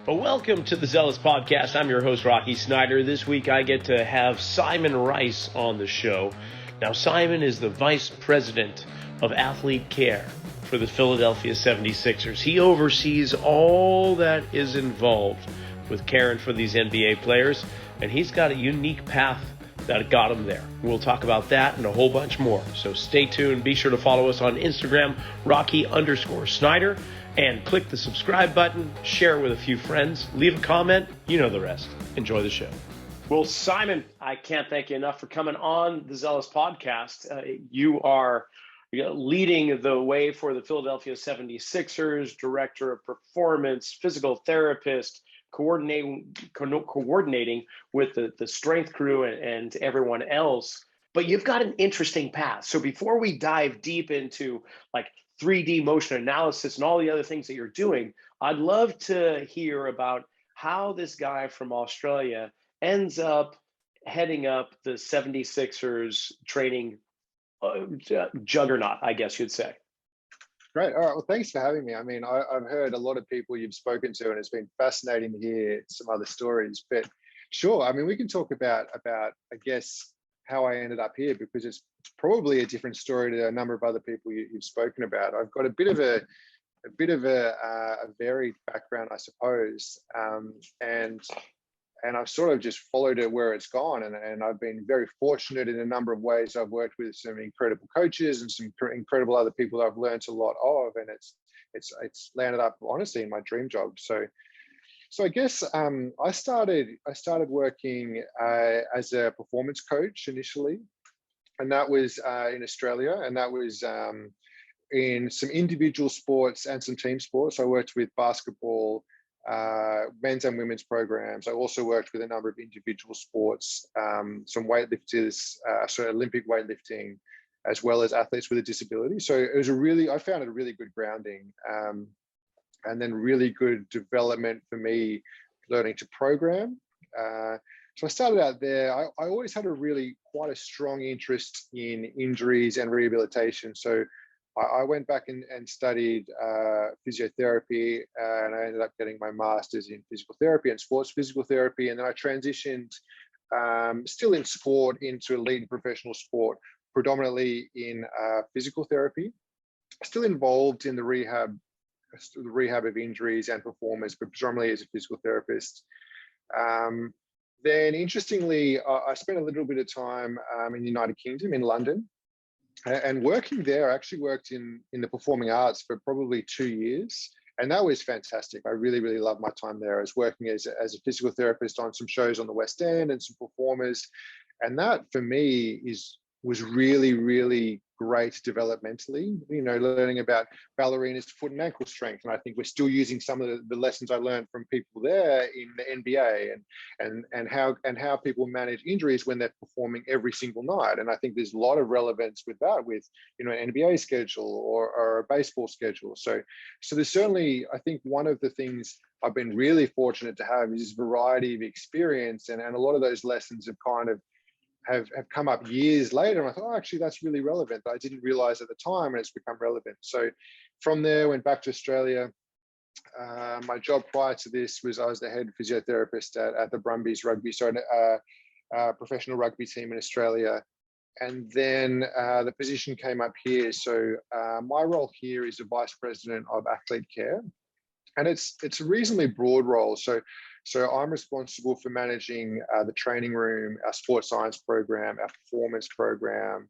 Well, welcome to the Zealous Podcast. I'm your host, Rocky Snyder. This week I get to have Simon Rice on the show. Now, Simon is the Vice President of Athlete Care for the Philadelphia 76ers. He oversees all that is involved with caring for these NBA players, and he's got a unique path that got him there. We'll talk about that and a whole bunch more. So stay tuned. Be sure to follow us on Instagram, Rocky_Snyder. And click the subscribe button, share it with a few friends, leave a comment, you know the rest. Enjoy the show. Well, Simon, I can't thank you enough for coming on the Zealous Podcast. You are leading the way for the Philadelphia 76ers, Director of Performance, Physical Therapist, coordinating with the strength crew and everyone else. But you've got an interesting path. So before we dive deep into 3D motion analysis and all the other things that you're doing, I'd love to hear about how this guy from Australia ends up heading up the 76ers training juggernaut, I guess you'd say. Great. All right. Well, thanks for having me. I mean, I've heard a lot of people you've spoken to, and it's been fascinating to hear some other stories. But sure, I mean, we can talk about I guess, how I ended up here, because it's probably a different story to a number of other people you've spoken about. I've got a bit of a varied background, I suppose, and I've sort of just followed it where it's gone, and I've been very fortunate in a number of ways. I've worked with some incredible coaches and some incredible other people that I've learned a lot of, and it's landed up honestly in my dream job. So I guess I started working as a performance coach initially, and that was in Australia, and that was in some individual sports and some team sports. I worked with basketball, men's and women's programs. I also worked with a number of individual sports, some weightlifters, so Olympic weightlifting, as well as athletes with a disability. So it was I found it a really good grounding. And then really good development for me learning to program. So I started out there. I always had quite a strong interest in injuries and rehabilitation. So I went back and studied physiotherapy, and I ended up getting my master's in physical therapy and sports physical therapy. And then I transitioned, still in sport, into elite and professional sport, predominantly in physical therapy, still involved in the rehab of injuries and performers, but predominantly as a physical therapist. Then interestingly, I spent a little bit of time in the United Kingdom, in London, and working there. I actually worked in the performing arts for probably 2 years, and that was fantastic. I really, really loved my time there. I was working as a physical therapist on some shows on the West End and some performers, and that for me was really, really great developmentally, learning about ballerinas to foot and ankle strength. And I think we're still using some of the lessons I learned from people there in the NBA, and how people manage injuries when they're performing every single night. And I think there's a lot of relevance with that, with an NBA schedule or a baseball schedule. So there's certainly, I think, one of the things I've been really fortunate to have is this variety of experience, and a lot of those lessons have come up years later. And I thought, actually, that's really relevant. I didn't realize at the time, and it's become relevant. So from there, went back to Australia. My job prior to this was I was the head physiotherapist at the Brumbies rugby, so a professional rugby team in Australia. And then the position came up here. So my role here is a vice president of athlete care. And it's a reasonably broad role. So I'm responsible for managing the training room, our sports science program, our performance program,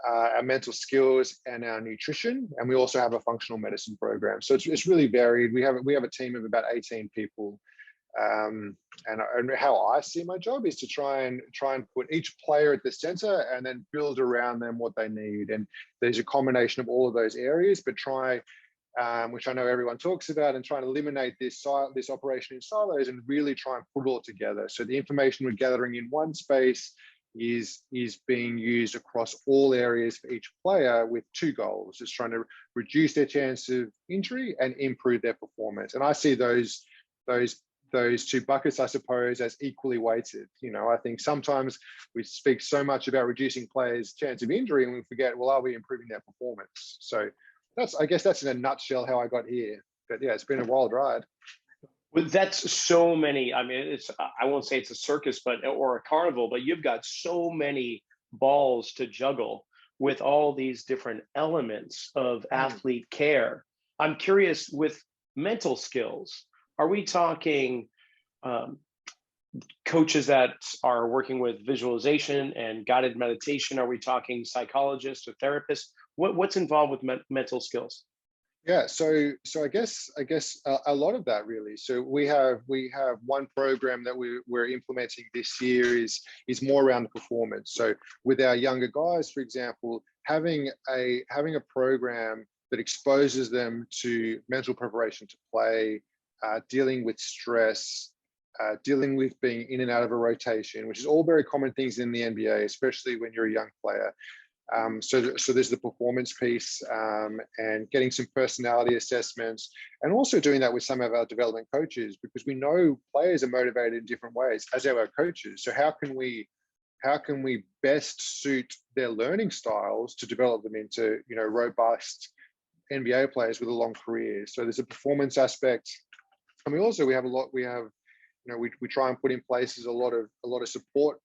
our mental skills, and our nutrition. And we also have a functional medicine program. So it's really varied. We have a team of about 18 people. And how I see my job is to try and put each player at the center, and then build around them what they need. And there's a combination of all of those areas, but which I know everyone talks about, and trying to eliminate this operation in silos and really try and put it all together. So the information we're gathering in one space is being used across all areas for each player, with two goals: just trying to reduce their chance of injury and improve their performance. And I see those two buckets, I suppose, as equally weighted. I think sometimes we speak so much about reducing players' chance of injury, and we forget, well, are we improving their performance? So I guess that's in a nutshell how I got here. But yeah, it's been a wild ride. Well, that's so many. I mean, I won't say it's a circus, but or a carnival, but you've got so many balls to juggle with all these different elements of Mm. athlete care. I'm curious with mental skills. Are we talking um, coaches that are working with visualization and guided meditation? Are we talking psychologists or therapists? What's involved with mental skills? Yeah, so I guess a lot of that really. So we have one program that we're implementing this year is more around the performance. So with our younger guys, for example, having a program that exposes them to mental preparation to play, dealing with stress, dealing with being in and out of a rotation, which is all very common things in the NBA, especially when you're a young player. So there's the performance piece, and getting some personality assessments, and also doing that with some of our development coaches, because we know players are motivated in different ways, as are our coaches. So how can we best suit their learning styles to develop them into robust NBA players with a long career? So there's a performance aspect, and we try and put in places a lot of support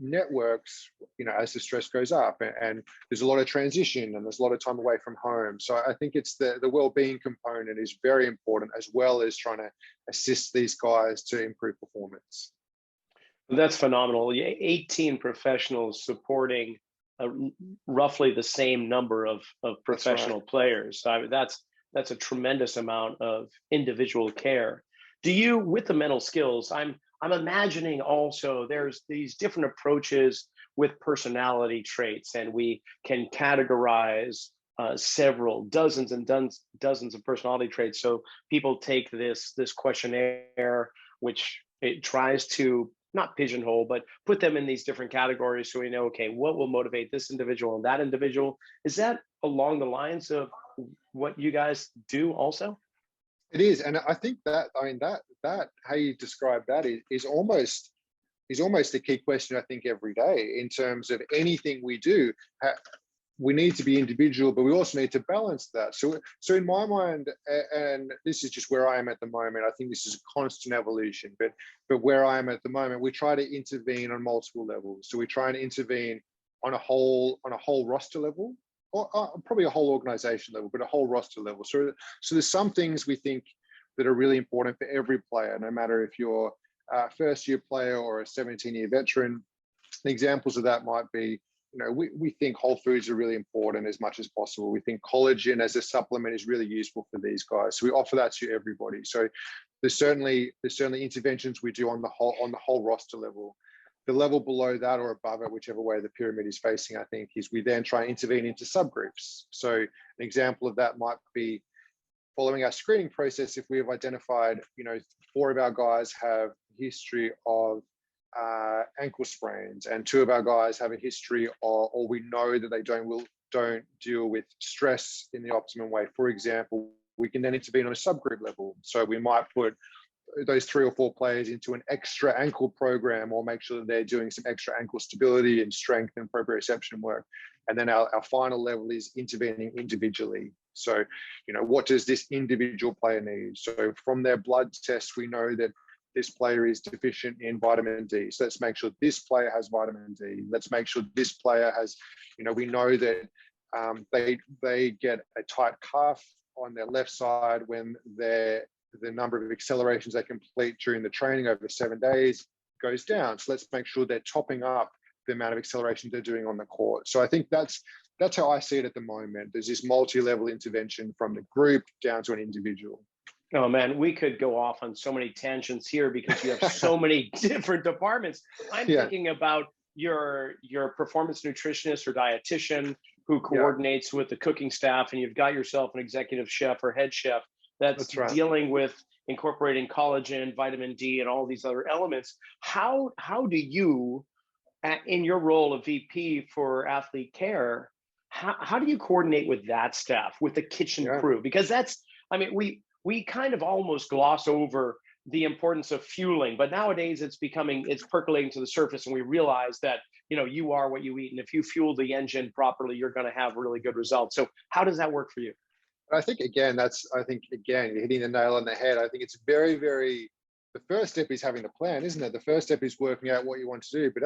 networks, as the stress goes up, and there's a lot of transition and there's a lot of time away from home. So I think it's the well-being component is very important, as well as trying to assist these guys to improve performance. That's phenomenal. 18 professionals supporting uh, roughly the same number of That's right. professional players. So that's a tremendous amount of individual care. Do you, with the mental skills, I'm imagining also there's these different approaches with personality traits, and we can categorize several dozens of personality traits. So people take this questionnaire, which it tries to not pigeonhole, but put them in these different categories so we know, okay, what will motivate this individual and that individual? Is that along the lines of what you guys do also? It is, and I think that, I mean, that how you describe that is almost a key question, I think, every day in terms of anything we do. We need to be individual, but we also need to balance that. So in my mind, and this is just where I am at the moment, I think this is a constant evolution, but where I am at the moment, we try to intervene on multiple levels. So we try and intervene on a whole roster level, or probably a whole organization level, but a whole roster level. So there's some things we think that are really important for every player, no matter if you're a first year player or a 17-year veteran. Examples of that might be, we think whole foods are really important as much as possible. We think collagen as a supplement is really useful for these guys. So we offer that to everybody. So there's certainly interventions we do on the whole roster level. The level below that or above it, whichever way the pyramid is facing, I think, is we then try and intervene into subgroups. So an example of that might be, following our screening process, if we have identified, 4 of our guys have a history of ankle sprains, and 2 of our guys have a history or we know that they don't deal with stress in the optimum way, for example, we can then intervene on a subgroup level. So we might put those 3 or 4 players into an extra ankle program, or make sure that they're doing some extra ankle stability and strength and proprioception work. And then our final level is intervening individually. So, what does this individual player need? So from their blood tests, we know that this player is deficient in vitamin D. So let's make sure this player has vitamin D. Let's make sure this player has, we know that they get a tight calf on their left side when the number of accelerations they complete during the training over 7 days goes down. So let's make sure they're topping up the amount of acceleration they're doing on the court. So I think that's how I see it at the moment. There's this multi-level intervention from the group down to an individual. Oh man, we could go off on so many tangents here because you have so many different departments. I'm Yeah, thinking about your performance nutritionist or dietitian who yeah, coordinates with the cooking staff, and you've got yourself an executive chef or head chef that's that's right. dealing with incorporating collagen, vitamin D, and all these other elements. How do you, in your role of VP for athlete care, how do you coordinate with that staff, with the kitchen Yeah. crew? Because I mean, we kind of almost gloss over the importance of fueling, but nowadays it's percolating to the surface, and we realize that you are what you eat, and if you fuel the engine properly, you're going to have really good results. So how does that work for you? I think again, you're hitting the nail on the head. I think it's very, very, the first step is having a plan, isn't it? The first step is working out what you want to do, but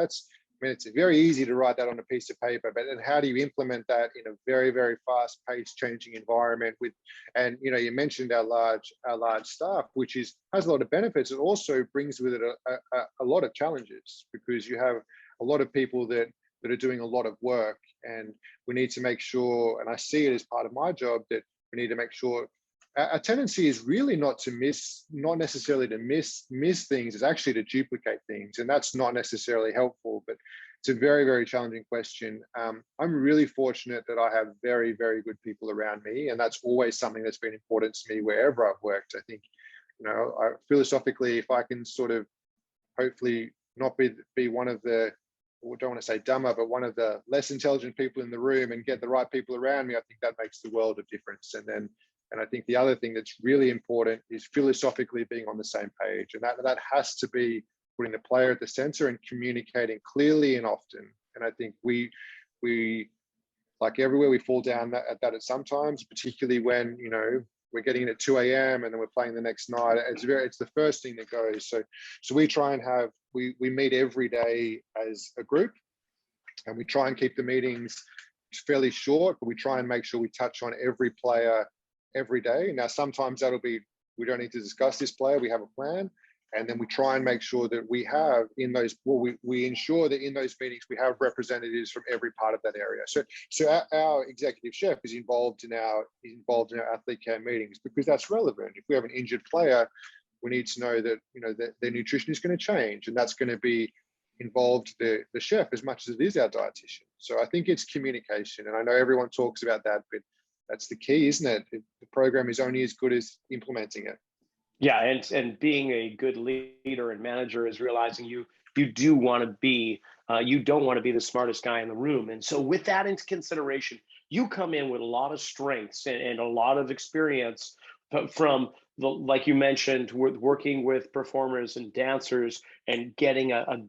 it's very easy to write that on a piece of paper, but then how do you implement that in a very, very fast-paced, changing environment and you mentioned our large staff, which has a lot of benefits. It also brings with it a lot of challenges, because you have a lot of people that are doing a lot of work, and we need to make sure, and I see it as part of my job, that we need to make sure a tendency is really not necessarily to miss things, it's actually to duplicate things. And that's not necessarily helpful, but it's a very, very challenging question. I'm really fortunate that I have very, very good people around me. And that's always something that's been important to me wherever I've worked. I think, philosophically, if I can sort of hopefully not be one of the, I don't want to say dumber, but one of the less intelligent people in the room and get the right people around me, I think that makes the world of difference. And I think the other thing that's really important is philosophically being on the same page. And that has to be putting the player at the center and communicating clearly and often. And I think we like everywhere, we fall down at that at sometimes, particularly when, we're getting in at 2 a.m. and then we're playing the next night. It's the first thing that goes. So we try and we meet every day as a group, and we try and keep the meetings fairly short, but we try and make sure we touch on every player every day. Now, sometimes that'll be, we don't need to discuss this player, we have a plan. And then we try and make sure that we have we ensure that in those meetings, we have representatives from every part of that area. So our executive chef is involved in our athlete care meetings, because that's relevant. If we have an injured player, we need to know that, that their nutrition is going to change, and that's going to be involved the chef as much as it is our dietitian. So I think it's communication. And I know everyone talks about that, but that's the key, isn't it? The program is only as good as implementing it. Yeah, and being a good leader and manager is realizing you do want to be, you don't want to be the smartest guy in the room. And so with that into consideration, you come in with a lot of strengths and a lot of experience from like you mentioned, with working with performers and dancers and getting a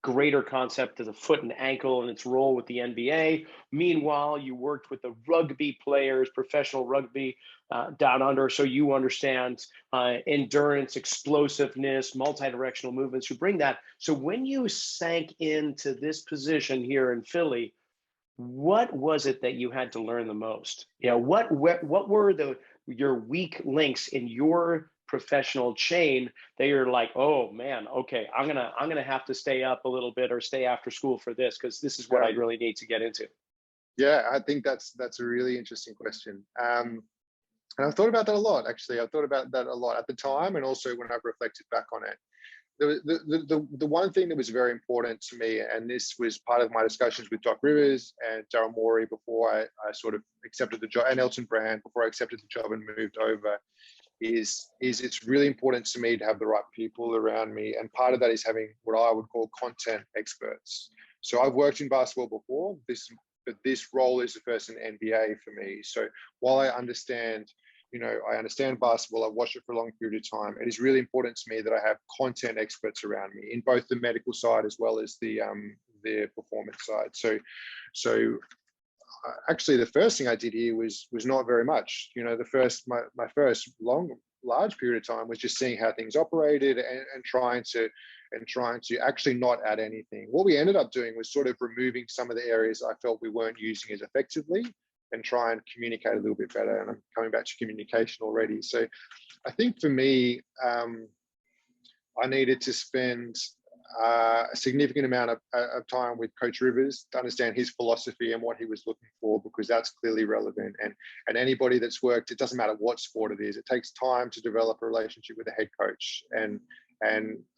greater concept of the foot and ankle and its role with the NBA. Meanwhile, you worked with the rugby players, professional rugby down under, so you understand endurance, explosiveness, multi-directional movements. You bring that. So when you sank into this position here in Philly, what was it that you had to learn the most? What were your weak links in your professional chain that you're like, oh man, okay, I'm gonna have to stay up a little bit or stay after school for this, because this is what I really need to get into? Yeah, I think that's a really interesting question. And I've thought about that a lot, actually. I've thought about that a lot at the time, and also when I've reflected back on it. The one thing that was very important to me, and this was part of my discussions with Doc Rivers and Daryl Morey before I sort of accepted the job, and Elton Brand before I accepted the job and moved over, is it's really important to me to have the right people around me. And part of that is having what I would call content experts. So I've worked in basketball before, but this role is the first in NBA for me. So while I understand basketball, I've watched it for a long period of time, it is really important to me that I have content experts around me in both the medical side as well as the performance side. So actually, the first thing I did here was not very much. My first large period of time was just seeing how things operated and trying to actually not add anything. What we ended up doing was sort of removing some of the areas I felt we weren't using as effectively and try and communicate a little bit better. And I'm coming back to communication already. So I think for me, I needed to spend a significant amount of time with Coach Rivers to understand his philosophy and what he was looking for, because that's clearly relevant. And anybody that's worked, it doesn't matter what sport it is, it takes time to develop a relationship with a head coach. And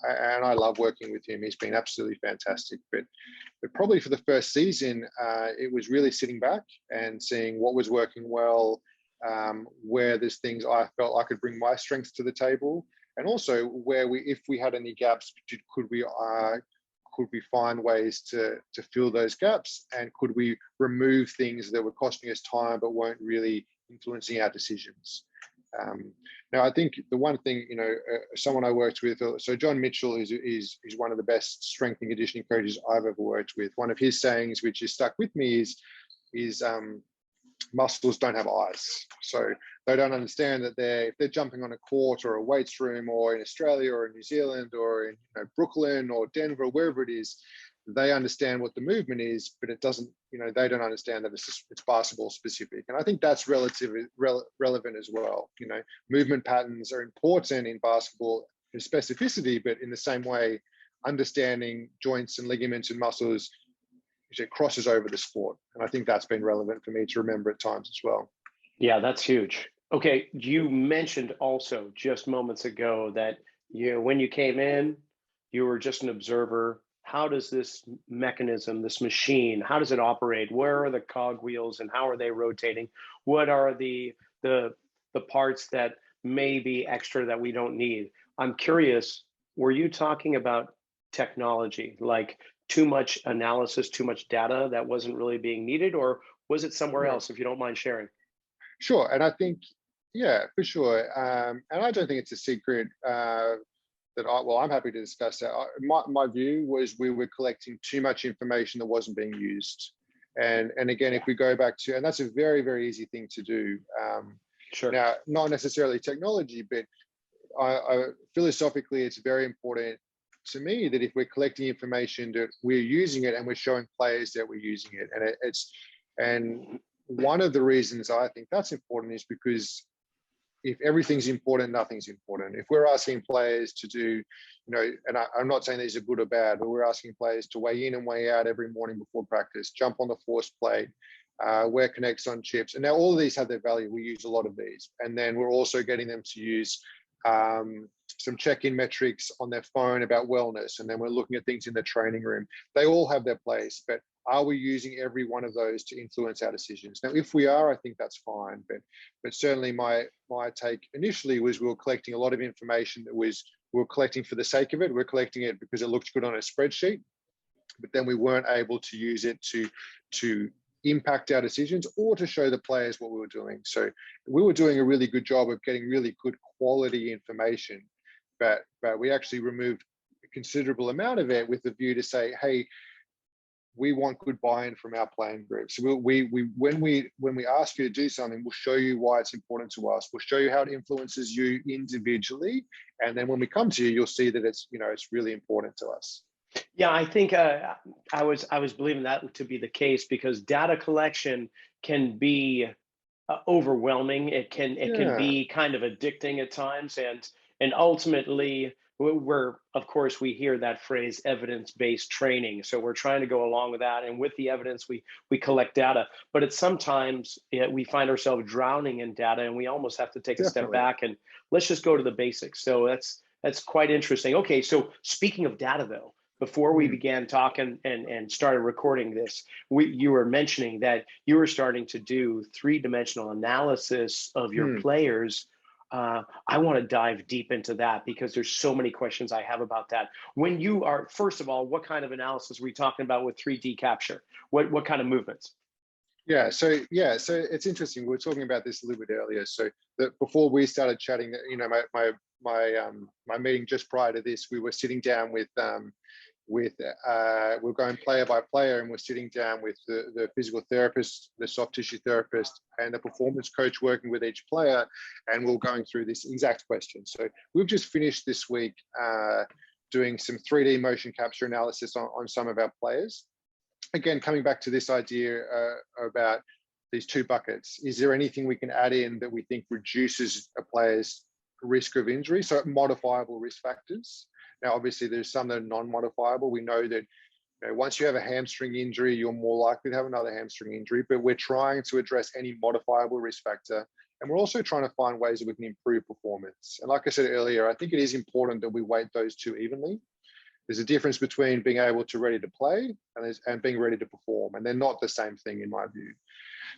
I love working with him. He's been absolutely fantastic. But probably for the first season, it was really sitting back and seeing what was working well, where there's things I felt I could bring my strengths to the table. And also where if we had any gaps, could we find ways to fill those gaps, and could we remove things that were costing us time but weren't really influencing our decisions? Now, I think the one thing, someone I worked with, so John Mitchell is one of the best strength and conditioning coaches I've ever worked with. One of his sayings, which has stuck with me, is muscles don't have eyes. So they don't understand that if they're jumping on a court or a weights room or in Australia or in New Zealand or in Brooklyn or Denver, or wherever it is, they understand what the movement is, but it doesn't, they don't understand that it's basketball specific. And I think that's relatively relevant as well. Movement patterns are important in basketball in specificity, but in the same way, understanding joints and ligaments and muscles, it crosses over the sport. And I think that's been relevant for me to remember at times as well. Yeah, that's huge. Okay, you mentioned also just moments ago that when you came in, you were just an observer. How does this mechanism, this machine, how does it operate? Where are the cog wheels and how are they rotating? What are the parts that may be extra that we don't need? I'm curious, were you talking about technology, like too much analysis, too much data that wasn't really being needed, or was it somewhere else, if you don't mind sharing? Sure. And I think, yeah, for sure. And I don't think it's a secret I'm happy to discuss that. My view was we were collecting too much information that wasn't being used. And again, if we go back to, and that's a very, very easy thing to do. Sure. Now, not necessarily technology, but philosophically, it's very important to me that if we're collecting information, that we're using it and we're showing players that we're using it. And one of the reasons I think that's important is because if everything's important, nothing's important. If we're asking players to do, and I'm not saying these are good or bad, but we're asking players to weigh in and weigh out every morning before practice, jump on the force plate, wear connects on chips. And now all of these have their value. We use a lot of these. And then we're also getting them to use some check-in metrics on their phone about wellness. And then we're looking at things in the training room. They all have their place, but are we using every one of those to influence our decisions? Now, if we are, I think that's fine. But certainly my take initially was we were collecting a lot of information that we were collecting for the sake of it. We're collecting it because it looked good on a spreadsheet, but then we weren't able to use it to impact our decisions or to show the players what we were doing. So we were doing a really good job of getting really good quality information, but we actually removed a considerable amount of it with the view to say, hey, we want good buy-in from our playing group. So when we ask you to do something, we'll show you why it's important to us. We'll show you how it influences you individually, and then when we come to you, you'll see that it's really important to us. Yeah, I think I was believing that to be the case because data collection can be overwhelming. It can be kind of addicting at times, and ultimately of course we hear that phrase evidence-based training. So we're trying to go along with that, and with the evidence we collect data. But it's sometimes we find ourselves drowning in data, and we almost have to take a step back and let's just go to the basics. So that's quite interesting. Okay, so speaking of data though, before we began talking and started recording this, you were mentioning that you were starting to do three-dimensional analysis of your players. I want to dive deep into that because there's so many questions I have about that. When you are, first of all, what kind of analysis are we talking about with 3D capture? What kind of movements? So it's interesting. We were talking about this a little bit earlier. So before we started chatting, my meeting just prior to this, we were sitting down we're going player by player, and we're sitting down with the physical therapist, the soft tissue therapist, and the performance coach working with each player, and we're going through this exact question. So we've just finished this week doing some 3D motion capture analysis on some of our players. Again, coming back to this idea about these two buckets, is there anything we can add in that we think reduces a player's risk of injury? So modifiable risk factors. Now, obviously, there's some that are non-modifiable. We know that once you have a hamstring injury, you're more likely to have another hamstring injury, but we're trying to address any modifiable risk factor. And we're also trying to find ways that we can improve performance. And like I said earlier, I think it is important that we weight those two evenly. There's a difference between being able to ready to play and being ready to perform. And they're not the same thing in my view.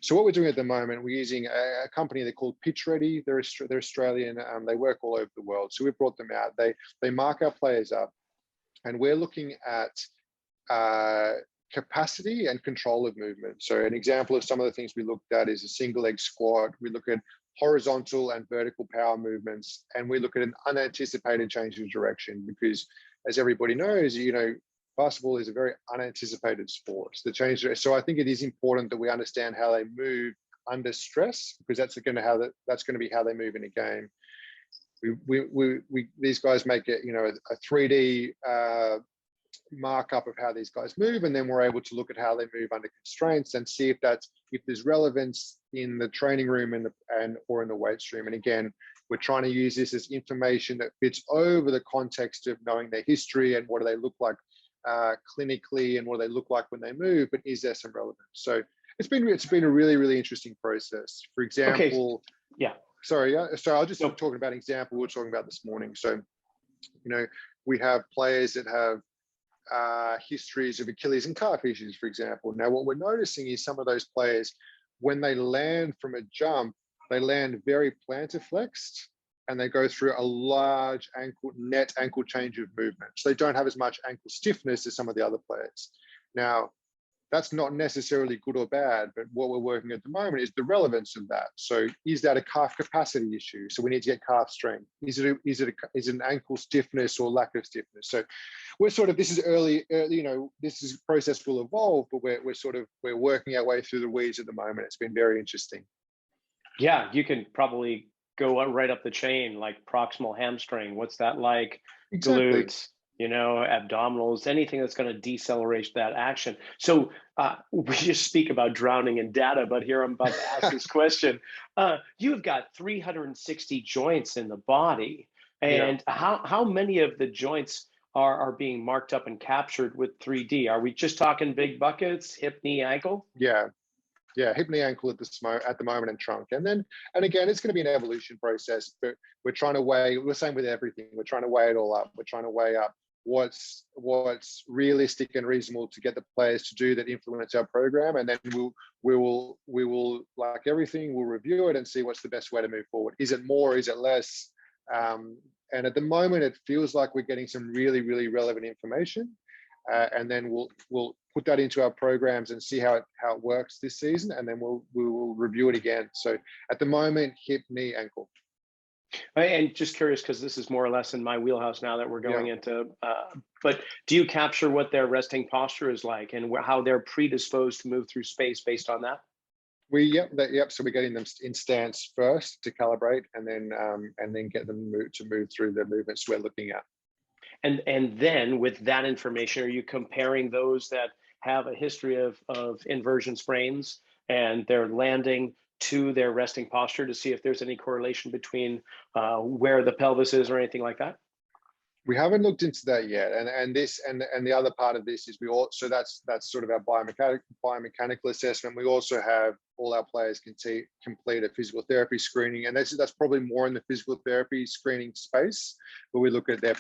So what we're doing at the moment, we're using a company they're called Pitch Ready. They're Australian. They work all over the world. So we brought them out. They mark our players up, and we're looking at capacity and control of movement. So an example of some of the things we looked at is a single leg squat. We look at horizontal and vertical power movements, and we look at an unanticipated change of direction because, as everybody knows, basketball is a very unanticipated sport. So I think it is important that we understand how they move under stress, because that's going to be how they move in a game. These guys make it, a 3D markup of how these guys move, and then we're able to look at how they move under constraints and see if there's relevance in the training room or in the weight stream. And again, we're trying to use this as information that fits over the context of knowing their history and what do they look like clinically and what do they look like when they move, but is there some relevance? So it's been a really, really interesting process. For example, okay. Yeah. Sorry, I'll just talk about an example we were talking about this morning. So, we have players that have histories of Achilles and calf issues, for example. Now, what we're noticing is some of those players, when they land from a jump, they land very plantar flexed, and they go through a large net ankle change of movement. So they don't have as much ankle stiffness as some of the other players. Now, that's not necessarily good or bad, but what we're working at the moment is the relevance of that. So is that a calf capacity issue? So we need to get calf strength. Is it an ankle stiffness or lack of stiffness? So we're this is early, this is process will evolve, but we're working our way through the weeds at the moment. It's been very interesting. Yeah, you can probably go right up the chain, like proximal hamstring. What's that like? Exactly. Glutes, abdominals, anything that's going to decelerate that action. So we just speak about drowning in data, but here I'm about to ask this question. You've got 360 joints in the body, and how many of the joints are being marked up and captured with 3D? Are we just talking big buckets, hip, knee, ankle? Yeah, hip, knee, ankle at the moment, and trunk. And again, it's going to be an evolution process, but we're trying to weigh, we're same with everything. We're trying to weigh it all up. We're trying to weigh up what's realistic and reasonable to get the players to do that influence our program. And then we will, like everything, we'll review it and see what's the best way to move forward. Is it more? Is it less? And at the moment, it feels like we're getting some really, really relevant information. And then we'll put that into our programs and see how it works this season, and then we will review it again. So at the moment, hip, knee, ankle. And just curious, because this is more or less in my wheelhouse now that we're going into, but do you capture what their resting posture is like and how they're predisposed to move through space based on that? So we're getting them in stance first to calibrate, and then get them to move through the movements we're looking at. And then with that information, are you comparing those that have a history of inversion sprains and they're landing to their resting posture to see if there's any correlation between where the pelvis is or anything like that? We haven't looked into that yet, and the other part of this is so that's sort of our biomechanical assessment. We also have all our players complete a physical therapy screening, and that's probably more in the physical therapy screening space, where we look at their,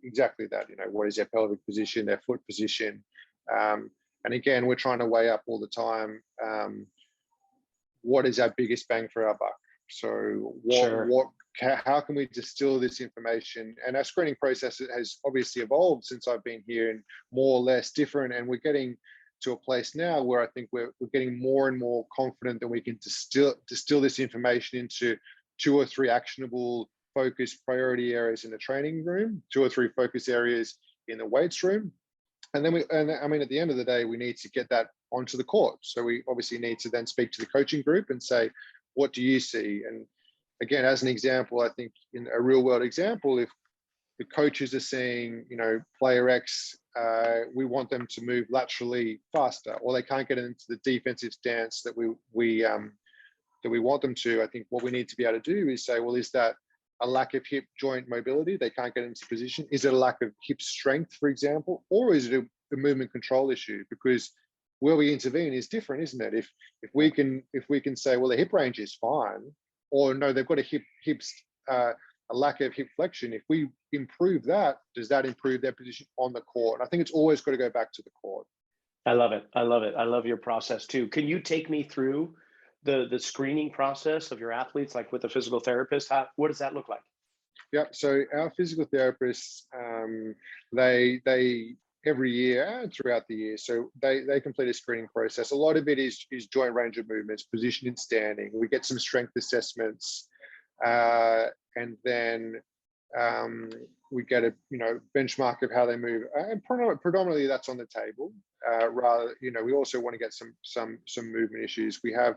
exactly that, what is their pelvic position, their foot position, and again, we're trying to weigh up all the time what is our biggest bang for our buck. So how can we distill this information? And our screening process has obviously evolved since I've been here, and more or less different. And we're getting to a place now where I think we're getting more and more confident that we can distill this information into 2 or 3 actionable focus priority areas in the training room, 2 or 3 focus areas in the weights room. And then at the end of the day, we need to get that onto the court. So we obviously need to then speak to the coaching group and say, what do you see? And again, as an example, I think in a real world example, if the coaches are seeing, player X, we want them to move laterally faster, or they can't get into the defensive stance that we want them to. I think what we need to be able to do is say, well, is that a lack of hip joint mobility? They can't get into position. Is it a lack of hip strength, for example, or is it a movement control issue? Because where we intervene is different, isn't it? If we can say, well, the hip range is fine, or no, they've got a lack of hip flexion. If we improve that, does that improve their position on the court? I think it's always got to go back to the court. I love it. I love your process too. Can you take me through the screening process of your athletes, like with a physical therapist? What does that look like? Yeah. So our physical therapists, they every year and throughout the year, so they complete a screening process. A lot of it is joint range of movements, position and standing. We get some strength assessments, and then we get a benchmark of how they move, and predominantly that's on the table. We also want to get some movement issues. We have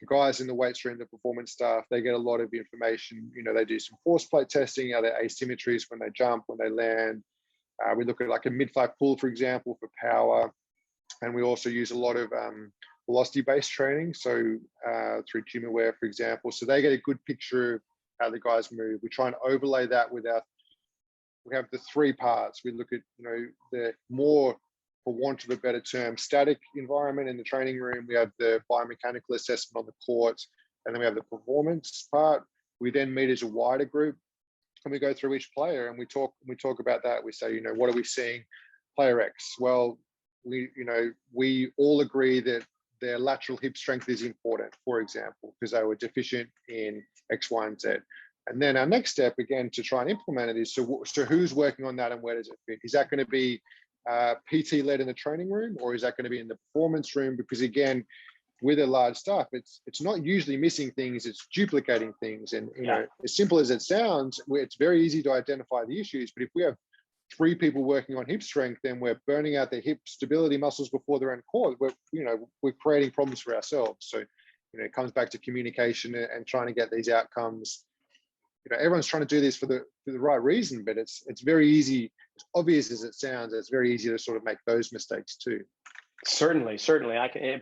The guys in the weights room, the performance staff, they get a lot of information. They do some force plate testing, are there asymmetries when they jump, when they land. We look at like a mid-fly pull, for example, for power. And we also use a lot of velocity-based training, so through GymAware, for example. So they get a good picture of how the guys move. We try and overlay that with we have the three parts. We look at, the more, for want of a better term, static environment in the training room. We have the biomechanical assessment on the court, and then we have the performance part. We then meet as a wider group, and we go through each player, and we talk about that. We say, what are we seeing? Player X. Well, we all agree that their lateral hip strength is important, for example, because they were deficient in X, Y, and Z. And then our next step, again, to try and implement it is, so who's working on that and where does it fit? Is that going to be PT-led in the training room, or is that going to be in the performance room? Because again, with a large staff, it's not usually missing things, it's duplicating things. And as simple as it sounds, it's very easy to identify the issues. But if we have 3 people working on hip strength, then we're burning out their hip stability muscles before they're in court. We're creating problems for ourselves. So it comes back to communication and trying to get these outcomes. Everyone's trying to do this for the right reason, but it's very easy, as obvious as it sounds, it's very easy to sort of make those mistakes too. Certainly,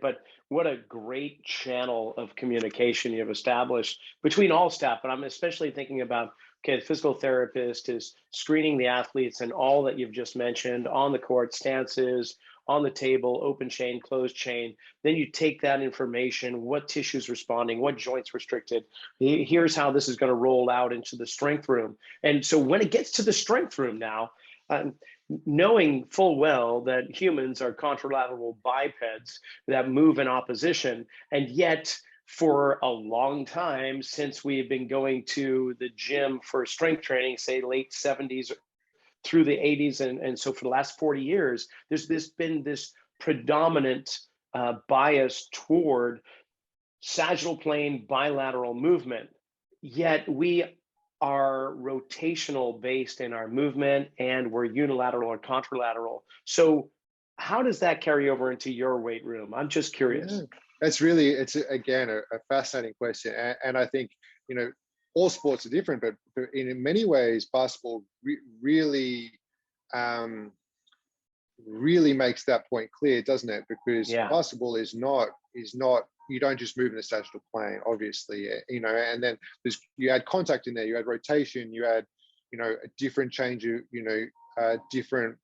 but what a great channel of communication you've established between all staff. But I'm especially thinking about, the physical therapist is screening the athletes and all that you've just mentioned on the court, stances, on the table, open chain, closed chain. Then you take that information, what tissue's responding, what joints restricted. Here's how this is going to roll out into the strength room. And so when it gets to the strength room now, knowing full well that humans are contralateral bipeds that move in opposition, and yet for a long time, since we've been going to the gym for strength training, say late 70s through the 80s, and so for the last 40 years, there's been this predominant bias toward sagittal plane bilateral movement, yet we are rotational based in our movement, and we're unilateral or contralateral. So how does that carry over into your weight room? I'm just curious. Yeah. It's again a fascinating question, and I think all sports are different, but in many ways, basketball really makes that point clear, doesn't it? Because basketball is not you don't just move in the sagittal plane, obviously, and then you add contact in there, you add rotation, you add a different change of different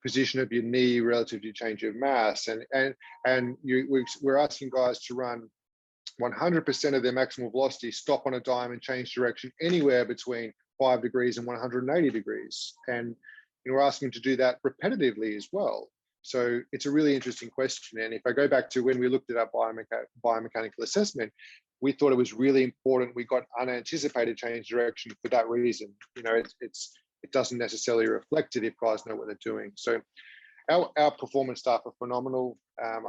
position of your knee relative to change of mass, and we're asking guys to run 100% of their maximal velocity, stop on a dime and change direction anywhere between 5 degrees and 180 degrees, and we're asking to do that repetitively as well. So it's a really interesting question. And if I go back to when we looked at our biomechanical assessment, we thought it was really important we got unanticipated change direction for that reason. It doesn't necessarily reflect it if guys know what they're doing. So our performance staff are phenomenal. And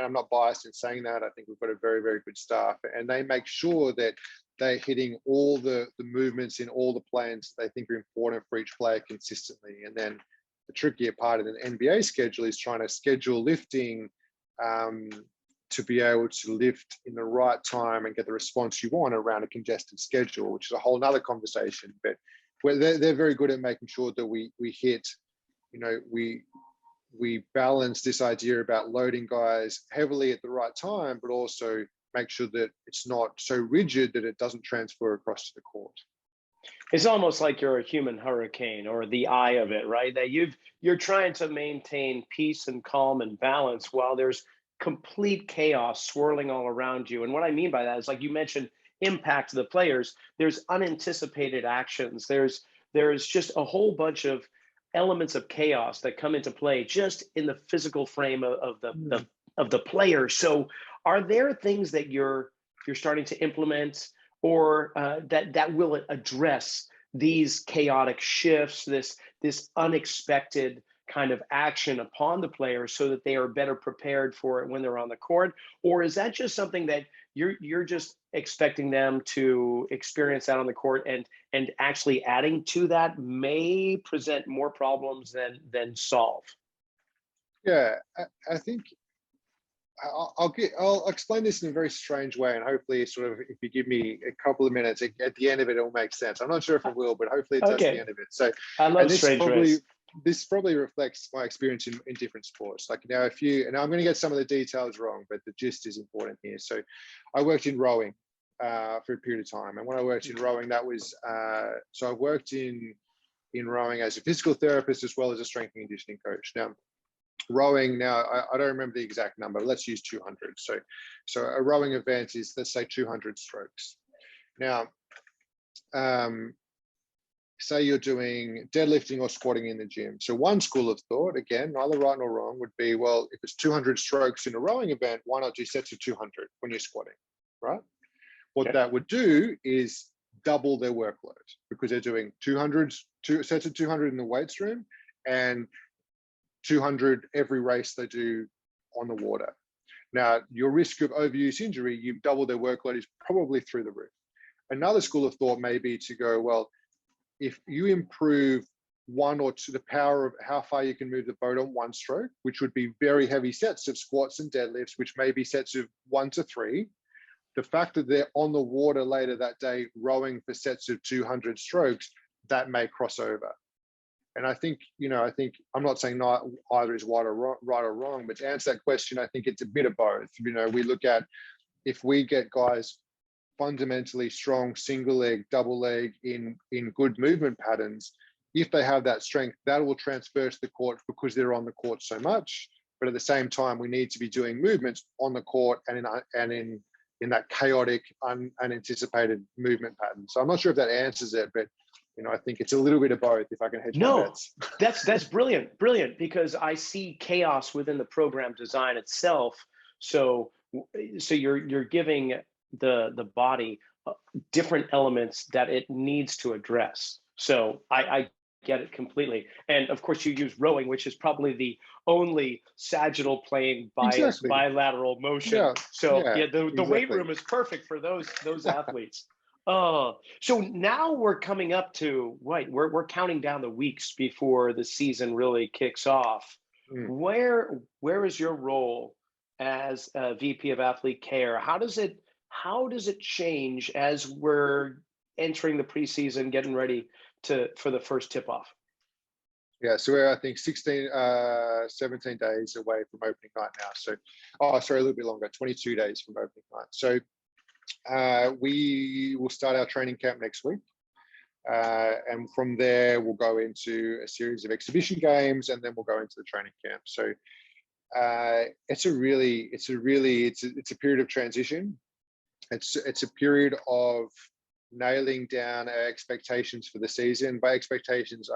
I'm not biased in saying that. I think we've got a very, very good staff, and they make sure that they're hitting all the movements in all the plans they think are important for each player consistently. And then the trickier part of an NBA schedule is trying to schedule lifting to be able to lift in the right time and get the response you want around a congested schedule, which is a whole nother conversation. But they're very good at making sure that we hit, we balance this idea about loading guys heavily at the right time, but also make sure that it's not so rigid that it doesn't transfer across to the court. It's almost like you're a human hurricane, or the eye of it, right? That you're trying to maintain peace and calm and balance while there's complete chaos swirling all around you. And what I mean by that is, like you mentioned, impact to the players. There's unanticipated actions. There's just a whole bunch of elements of chaos that come into play just in the physical frame of the player. So are there things that you're starting to implement, or that will address these chaotic shifts, this unexpected kind of action upon the player, so that they are better prepared for it when they're on the court? Or is that just something that you're just expecting them to experience out on the court, and actually adding to that may present more problems than solve? Yeah, I think I'll explain this in a very strange way, and hopefully, sort of, if you give me a couple of minutes, at the end of it, it'll make sense. I'm not sure if it will, but hopefully, it does at the Okay. end of it. So, I and love strange ways. this probably reflects my experience in different sports. Like now, and I'm going to get some of the details wrong, but the gist is important here. So, I worked in rowing for a period of time, and when I worked in rowing, that was so I worked in rowing as a physical therapist as well as a strength and conditioning coach. Now, rowing, I don't remember the exact number, let's use 200. So a rowing event is, let's say, 200 strokes. Now, say you're doing deadlifting or squatting in the gym. So one school of thought, again, neither right nor wrong, would be, well, if it's 200 strokes in a rowing event, why not do sets of 200 when you're squatting, right? What that would do is double their workload, because they're doing 200 sets of 200 in the weights room and 200 every race they do on the water. Now, your risk of overuse injury, you've doubled their workload, is probably through the roof. Another school of thought may be to go, well, if you improve one or two, the power of how far you can move the boat on one stroke, which would be very heavy sets of squats and deadlifts, which may be sets of 1 to 3, the fact that they're on the water later that day rowing for sets of 200 strokes, that may cross over. And I think, I'm not saying not either is right or wrong, but to answer that question, I think it's a bit of both. We look at, if we get guys fundamentally strong single leg, double leg in good movement patterns, if they have that strength, that will transverse the court because they're on the court so much. But at the same time, we need to be doing movements on the court and in that chaotic, unanticipated movement pattern. So I'm not sure if that answers it, but I think it's a little bit of both, if I can hedge my bets. That's brilliant, because I see chaos within the program design itself. So you're giving the body different elements that it needs to address. So I get it completely. And of course, you use rowing, which is probably the only sagittal plane bias bilateral motion. The weight room is perfect for those athletes. Oh, so now we're coming up to, right, we're counting down the weeks before the season really kicks off. Where is your role as a VP of Athlete Care? How does it change as we're entering the preseason, getting ready for the first tip-off? Yeah, so we're, I think, 17 days away from opening night now. So, a little bit longer, 22 days from opening night. So we will start our training camp next week. And from there, we'll go into a series of exhibition games, and then we'll go into the training camp. So it's a period of transition. It's a period of nailing down our expectations for the season. By expectations,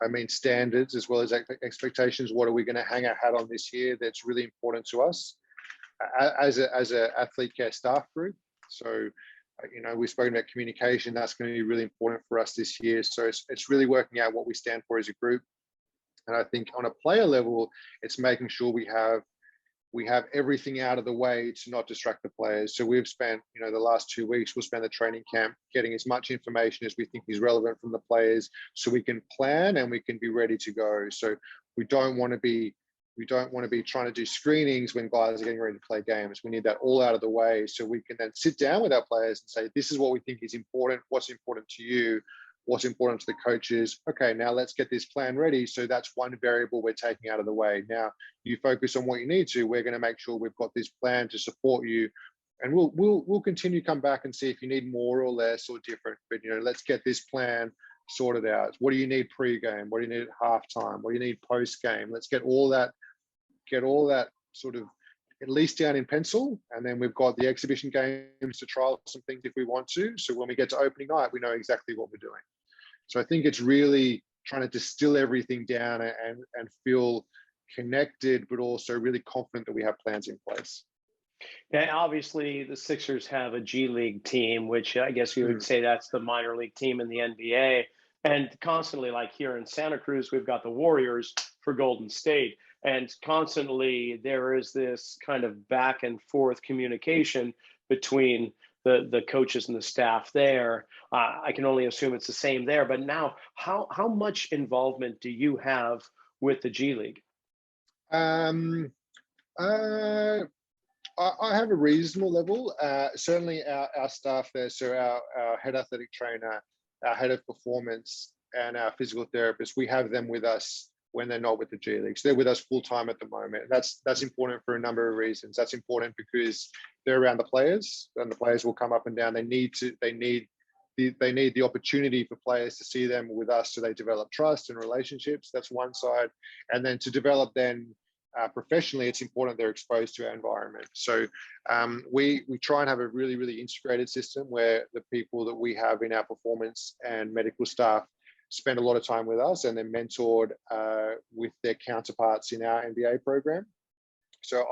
I mean standards as well as expectations. What are we going to hang our hat on this year that's really important to us as a athlete care staff group? So, we've spoken about communication. That's going to be really important for us this year. So it's really working out what we stand for as a group. And I think on a player level, it's making sure we have everything out of the way to not distract the players. So we've spent, the last 2 weeks, we'll spend the training camp getting as much information as we think is relevant from the players, so we can plan and we can be ready to go. So we don't want to be trying to do screenings when guys are getting ready to play games. We need that all out of the way, so we can then sit down with our players and say, this is what we think is important. What's important to you? What's important to the coaches? Okay, now let's get this plan ready. So that's one variable we're taking out of the way. Now you focus on what you need to. We're going to make sure we've got this plan to support you, and we'll continue to come back and see if you need more or less or different. But let's get this plan sorted out. What do you need pre-game? What do you need at halftime? What do you need post-game? Let's get all that sort of at least down in pencil, and then we've got the exhibition games to trial some things if we want to. So when we get to opening night, we know exactly what we're doing. So I think it's really trying to distill everything down and feel connected, but also really confident that we have plans in place. Yeah, obviously the Sixers have a G League team, which I guess you would say that's the minor league team in the NBA. And constantly, like here in Santa Cruz, we've got the Warriors for Golden State. And constantly there is this kind of back and forth communication between the coaches and the staff there. I can only assume it's the same there. But now, how much involvement do you have with the G League? Uh, I have a reasonable level. Certainly our staff there, so our head athletic trainer, our head of performance, and our physical therapist, we have them with us when they're not with the G Leagues. They're with us full time at the moment. That's important for a number of reasons. That's important because they're around the players, and the players will come up and down. They need the opportunity for players to see them with us, so they develop trust and relationships. That's one side, and then to develop professionally, it's important they're exposed to our environment. So we try and have a really integrated system where the people that we have in our performance and medical staff spend a lot of time with us, and they're mentored with their counterparts in our MBA program. So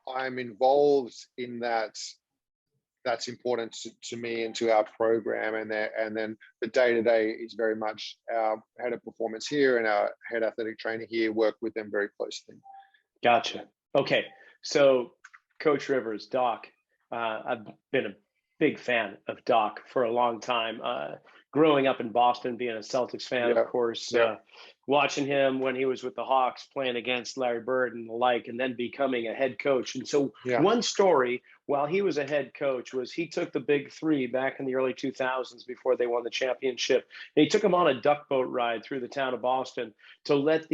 I'm involved in that. That's important to me and to our program, and then the day-to-day is very much our head of performance here and our head athletic trainer here work with them very closely. Gotcha. Okay, so Coach Rivers, Doc, I've been a big fan of Doc for a long time. Growing up in Boston, being a Celtics fan, of course, watching him when he was with the Hawks, playing against Larry Bird and the like, and then becoming a head coach. And so one story while he was a head coach was he took the big three back in the early 2000s before they won the championship. And he took them on a duck boat ride through the town of Boston to let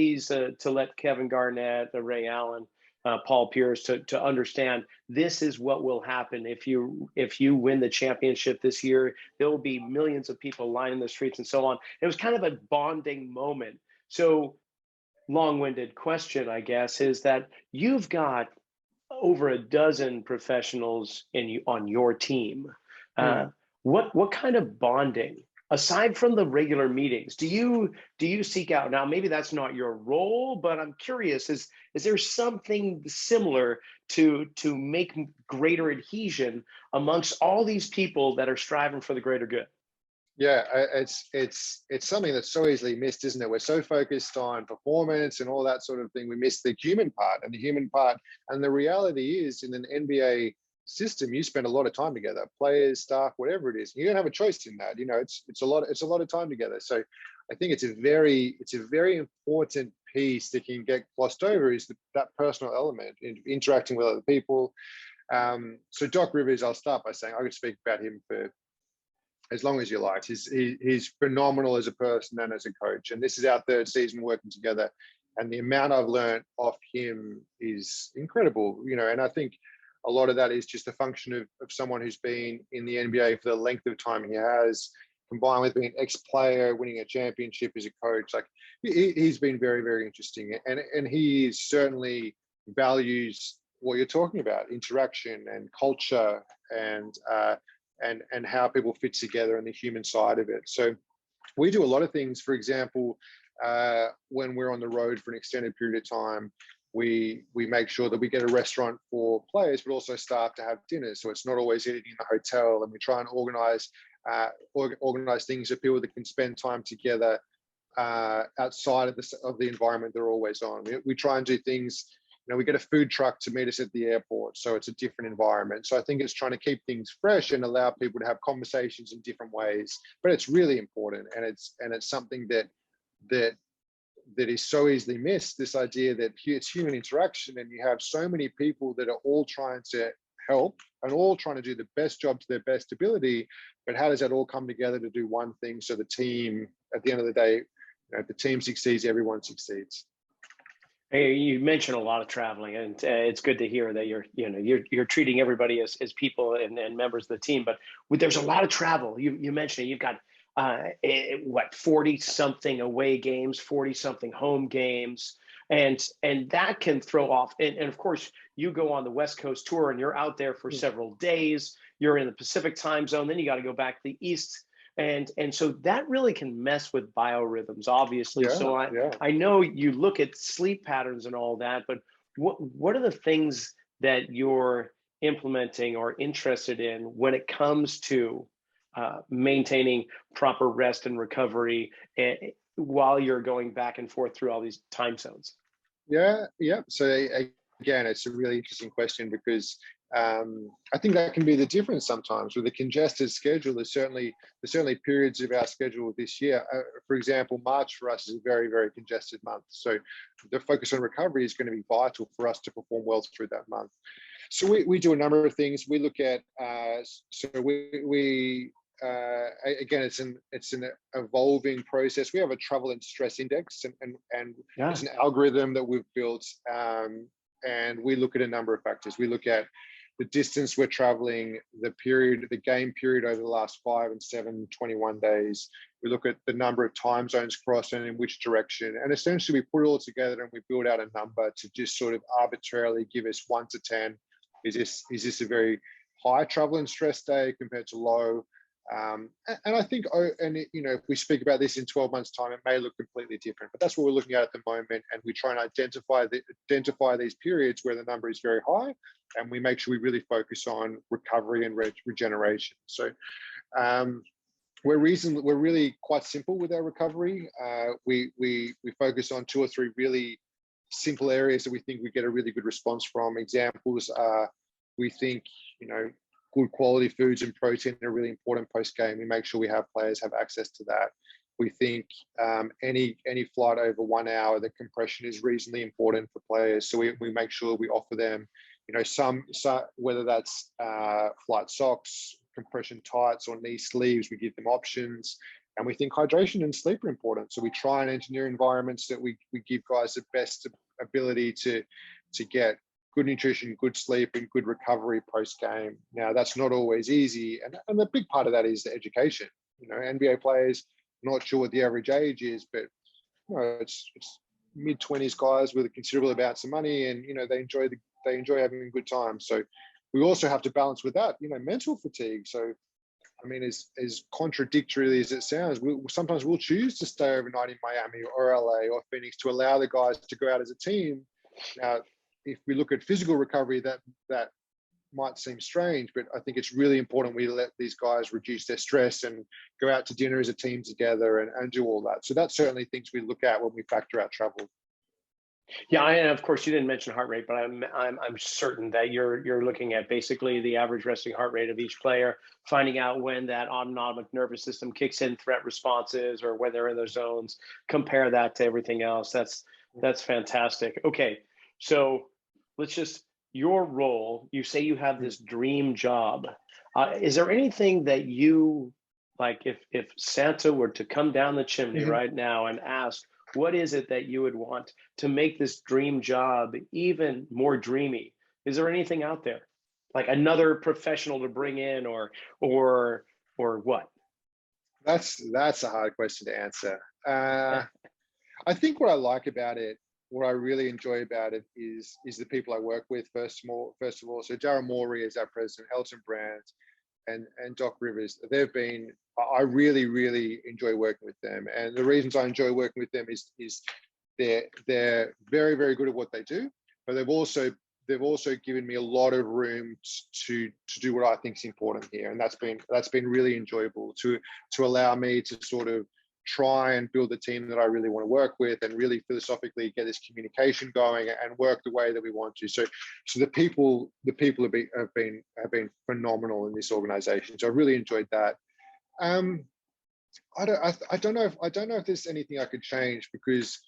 Kevin Garnett, Ray Allen, Paul Pierce to understand this is what will happen if you win the championship this year. There will be millions of people lining the streets and so on. It was kind of a bonding moment. So long-winded question, I guess, is that you've got over a dozen professionals on your team. What kind of bonding, aside from the regular meetings, do you seek out? Now, maybe that's not your role, but I'm curious, is there something similar to make greater adhesion amongst all these people that are striving for the greater good? Yeah, it's something that's so easily missed, isn't it? We're so focused on performance and all that sort of thing. We miss the human part. And the reality is, in an NBA system, you spend a lot of time together, players, staff, whatever it is. You don't have a choice in that. It's a lot of time together. So I think it's a very important piece that can get glossed over, is that personal element in interacting with other people. So Doc Rivers, I'll start by saying I could speak about him for as long as you like. He's phenomenal as a person and as a coach. And this is our third season working together. And the amount I've learned off him is incredible, and I think a lot of that is just a function of someone who's been in the NBA for the length of time he has, combined with being an ex-player, winning a championship as a coach. Like he's been very, very interesting. And he certainly values what you're talking about, interaction and culture and how people fit together and the human side of it. So we do a lot of things. For example, when we're on the road for an extended period of time, we make sure that we get a restaurant for players, but also staff to have dinner. So it's not always eating in the hotel, and we try and organize things so people that can spend time together outside of the environment they're always on. We try and do things. We get a food truck to meet us at the airport, so it's a different environment. So I think it's trying to keep things fresh and allow people to have conversations in different ways. But it's really important, and it's something that is so easily missed. This idea that it's human interaction, and you have so many people that are all trying to help and all trying to do the best job to their best ability. But how does that all come together to do one thing? So the team, at the end of the day, if the team succeeds, everyone succeeds. Hey, you mentioned a lot of traveling, and it's good to hear that you're treating everybody as people and members of the team. But there's a lot of travel. You mentioned it. You've got 40 something away games, 40 something home games, and that can throw off. And of course, you go on the West Coast tour, and you're out there for several days. You're in the Pacific time zone. Then you got to go back to the East. And so that really can mess with biorhythms, obviously. Yeah, so I know you look at sleep patterns and all that, but what are the things that you're implementing or interested in when it comes to maintaining proper rest and recovery while you're going back and forth through all these time zones? Yeah. So again, it's a really interesting question because I think that can be the difference sometimes with a congested schedule. There's certainly periods of our schedule this year. For example, March for us is a very, very congested month. So the focus on recovery is going to be vital for us to perform well through that month. So we do a number of things. We look at again, it's an evolving process. We have a travel and stress index, and Yeah. it's an algorithm that we've built, and we look at a number of factors. We look at the distance we're traveling, the game period over the last 5 and 7, 21 days. We look at the number of time zones crossed and in which direction. And essentially we put it all together and we build out a number to just sort of arbitrarily give us 1 to 10. Is this a very high travel and stress day compared to low? And I think, if we speak about this in 12 months' time, it may look completely different, but that's what we're looking at the moment. And we try and identify these periods where the number is very high, and we make sure we really focus on recovery and regeneration. So we're really quite simple with our recovery. We focus on 2 or 3 really simple areas that we think we get a really good response from. Examples are, we think, good quality foods and protein are really important post-game. We make sure players have access to that. We think any flight over 1 hour, the compression is reasonably important for players. So we make sure we offer them, some whether that's flight socks, compression tights, or knee sleeves, we give them options. And we think hydration and sleep are important. So we try and engineer environments that we give guys the best ability to get good nutrition, good sleep, and good recovery post-game. Now, that's not always easy. And the big part of that is the education. NBA players, not sure what the average age is, but it's mid-20s guys with a considerable amounts of money, and they enjoy having a good time. So we also have to balance with that, mental fatigue. So I mean, as contradictory as it sounds, sometimes we'll choose to stay overnight in Miami or LA or Phoenix to allow the guys to go out as a team. Now, if we look at physical recovery, that might seem strange, but I think it's really important we let these guys reduce their stress and go out to dinner as a team together and do all that. So that's certainly things we look at when we factor out travel. Yeah, and of course you didn't mention heart rate, but I'm certain that you're looking at basically the average resting heart rate of each player, finding out when that autonomic nervous system kicks in threat responses or when they're in those zones. Compare that to everything else. That's fantastic. Okay, so your role. You say you have this dream job. Is there anything that you like? If Santa were to come down the chimney right now and ask, what is it that you would want to make this dream job even more dreamy? Is there anything out there, like another professional to bring in, or what? That's a hard question to answer. I think what I like about it, what I really enjoy about it, is the people I work with. First of all, so Darren Morey is our president, Elton Brand, and Doc Rivers. I really, really enjoy working with them. And the reasons I enjoy working with them is they're very, very good at what they do, but they've also given me a lot of room to do what I think is important here. And that's been really enjoyable to allow me to sort of try and build the team that I really want to work with, and really philosophically get this communication going and work the way that we want to. So the people have been phenomenal in this organization. So I really enjoyed that. I don't know if there's anything I could change, because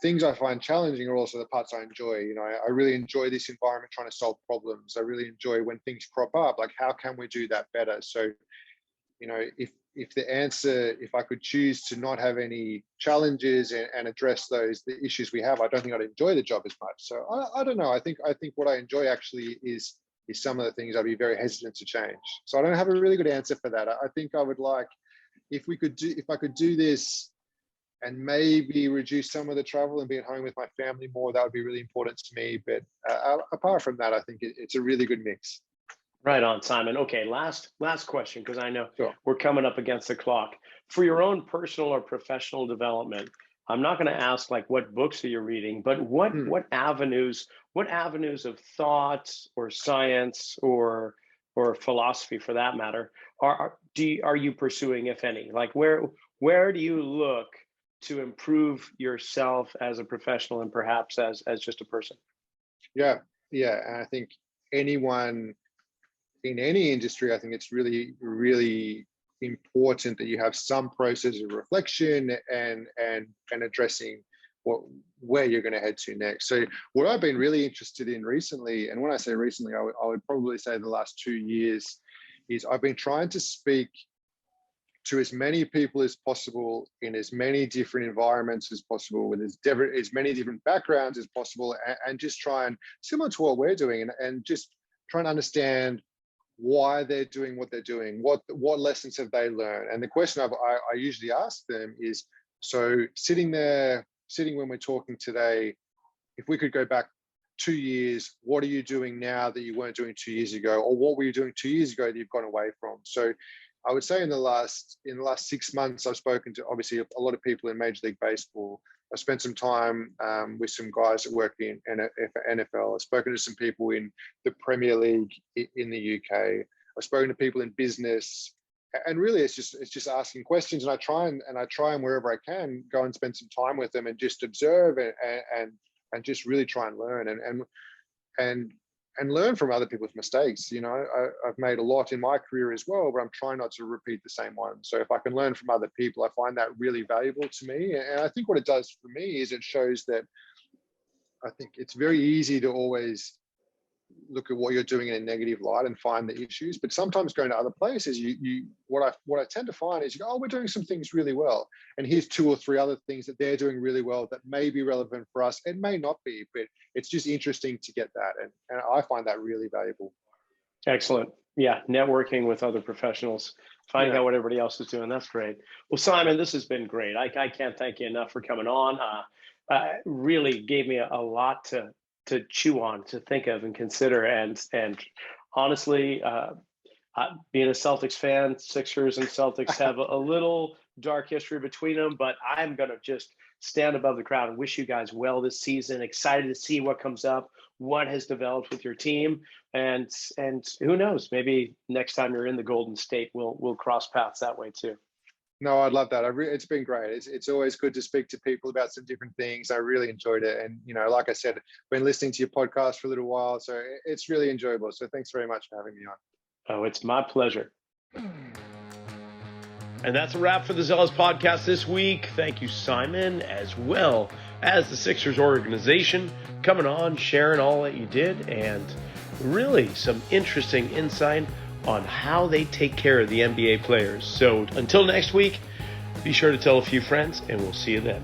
things I find challenging are also the parts I enjoy. I really enjoy this environment, trying to solve problems. I really enjoy when things crop up, like how can we do that better? So, if I could choose to not have any challenges and address the issues we have, I don't think I'd enjoy the job as much. So I don't know. I think what I enjoy actually is some of the things I'd be very hesitant to change. So I don't have a really good answer for that. I think I would like, if I could do this and maybe reduce some of the travel and be at home with my family more, that would be really important to me. But apart from that, I think it's a really good mix. Right on, Simon. Okay, last question, because I know Sure. we're coming up against the clock. For your own personal or professional development, I'm not going to ask like what books are you reading, but what avenues of thought or science or philosophy, for that matter, are you pursuing, if any? Like where do you look to improve yourself as a professional and perhaps as just a person? Yeah, yeah, and I think anyone in any industry, I think it's really, really important that you have some process of reflection and addressing where you're going to head to next. So what I've been really interested in recently, and when I say recently, I would probably say the last 2 years, is I've been trying to speak to as many people as possible in as many different environments as possible, with as many different backgrounds as possible, and just try and, similar to what we're doing, and just try and understand why they're doing what they're doing, what lessons have they learned. And the question I usually ask them is, so sitting when we're talking today, if we could go back 2 years, what are you doing now that you weren't doing 2 years ago, or what were you doing 2 years ago that you've gone away from? So I would say in the last 6 months, I've spoken to obviously a lot of people in Major League Baseball. I've spent some time with some guys that work in NFL. I've spoken to some people in the Premier League in the UK. I've spoken to people in business, and really it's just asking questions. And I try and wherever I can go and spend some time with them and just observe and just really try and learn and learn from other people's mistakes. You know, I've made a lot in my career as well, but I'm trying not to repeat the same one. So if I can learn from other people, I find that really valuable to me. And I think what it does for me is it shows that I think it's very easy to always look at what you're doing in a negative light and find the issues. But sometimes going to other places, what I tend to find is you go, oh, we're doing some things really well, and here's 2 or 3 other things that they're doing really well that may be relevant for us. It may not be, but it's just interesting to get that, and I find that really valuable. Excellent. Yeah, networking with other professionals, finding out what everybody else is doing. That's great. Well, Simon, this has been great. I can't thank you enough for coming on. Really gave me a lot to chew on, to think of and consider. And honestly, being a Celtics fan, Sixers and Celtics have a little dark history between them, but I'm going to just stand above the crowd and wish you guys well this season. Excited to see what comes up, what has developed with your team, and who knows, maybe next time you're in the Golden State, we'll cross paths that way too. No, I'd love that. It's been great. It's always good to speak to people about some different things. I really enjoyed it. And, you know, like I said, been listening to your podcast for a little while, so it's really enjoyable. So thanks very much for having me on. Oh, it's my pleasure. And that's a wrap for the Zealous Podcast this week. Thank you, Simon, as well as the Sixers organization, coming on, sharing all that you did, and really some interesting insight on how they take care of the NBA players. So until next week, be sure to tell a few friends, and we'll see you then.